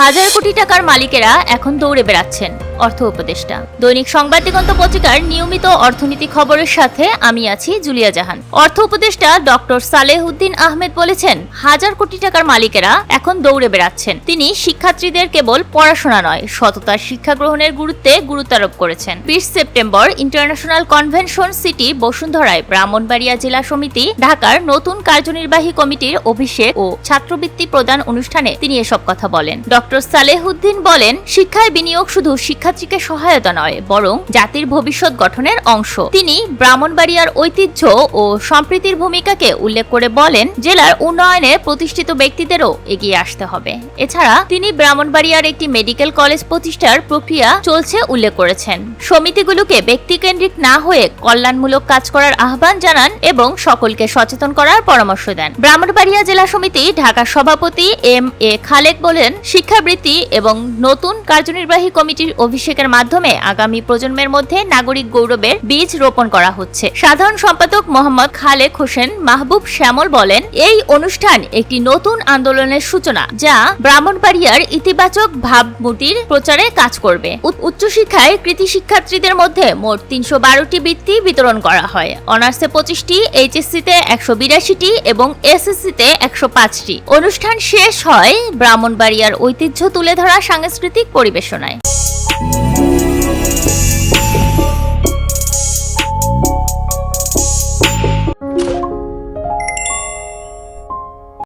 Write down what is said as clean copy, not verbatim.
হাজার কোটি টাকার মালিকেরা এখন দৌড়ে বেড়াচ্ছেন, অর্থ উপদেষ্টা। দৈনিক সংবাদ দিগন্ত পত্রিকার নিয়মিত অর্থনীতি খবরের সাথে আমি আছি জুলিয়া জাহান। অর্থ উপদেষ্টা ডক্টর সালেহউদ্দিন আহমেদ বলেছেন, হাজার কোটি টাকার মালিকেরা এখন দৌড়ে বেড়াচ্ছেন। তিনি শিক্ষার্থীদের কেবল পড়াশোনা নয়, সততার শিক্ষা গ্রহণের গুরুত্বে গুরুত্বারোপ করেছেন। 20 সেপ্টেম্বর ইন্টারন্যাশনাল কনভেনশন সিটি বসুন্ধরায় ব্রাহ্মণবাড়িয়া জেলা সমিতি ঢাকার নতুন কার্যনির্বাহী কমিটির অভিষেক ও ছাত্রবৃত্তি প্রদান অনুষ্ঠানে তিনি এসব কথা বলেন। ডক্টর সালেহউদ্দিন বলেন, শিক্ষায় বিনিয়োগ শুধু শিক্ষার্থীকে সহায়তা নয়, বরং জাতির ভবিষ্যৎ গঠনের অংশ। তিনি ব্রাহ্মণবাড়িয়ার ঐতিহ্য ও সম্প্রীতির ভূমিকাকে উল্লেখ করে বলেন, জেলার উন্নয়নে প্রতিষ্ঠিত ব্যক্তিদেরও এগিয়ে আসতে হবে। এছাড়া তিনি ব্রাহ্মণবাড়িয়ার একটি মেডিকেল কলেজ প্রতিষ্ঠার প্রক্রিয়া চলছে উল্লেখ করেছেন। সমিতিগুলোকে ব্যক্তিকেন্দ্রিক না হয়ে কল্যাণমূলক কাজ করার আহ্বান জানান এবং সকলকে সচেতন করার পরামর্শ দেন। ব্রাহ্মণবাড়িয়া জেলা সমিতি ঢাকার সভাপতি এম.এ. খালেক বলেন, শিক্ষাবৃত্তি এবং নতুন কার্যনির্বাহী কমিটির অভিষেকের মাধ্যমে আগামী প্রজন্মের মধ্যে নাগরিক গৌরবের বীজ রোপণ করা হচ্ছে। সাধারণ সম্পাদক মোহাম্মদ খালেক হোসেন মাহবুব শ্যামল বলেন, এই অনুষ্ঠান একটি নতুন আন্দোলনের সূচনা, যা ব্রাহ্মণবাড়িয়ার ইতিবাচক ভাবমূর্তির প্রচারে কাজ করবে। উচ্চশিক্ষায় কৃতি শিক্ষার্থীদের মধ্যে মোট 312টি বৃত্তি বিতরণ করা হয়। অনার্সে 25টি, এইচএসসিতে 182টি এবং এসএসসিতে 105টি। অনুষ্ঠান শেষ হয় ব্রাহ্মণবাড়িয়ার ঐতিহ্য তুলে ধরা সাংস্কৃতিক পরিবেশনায়।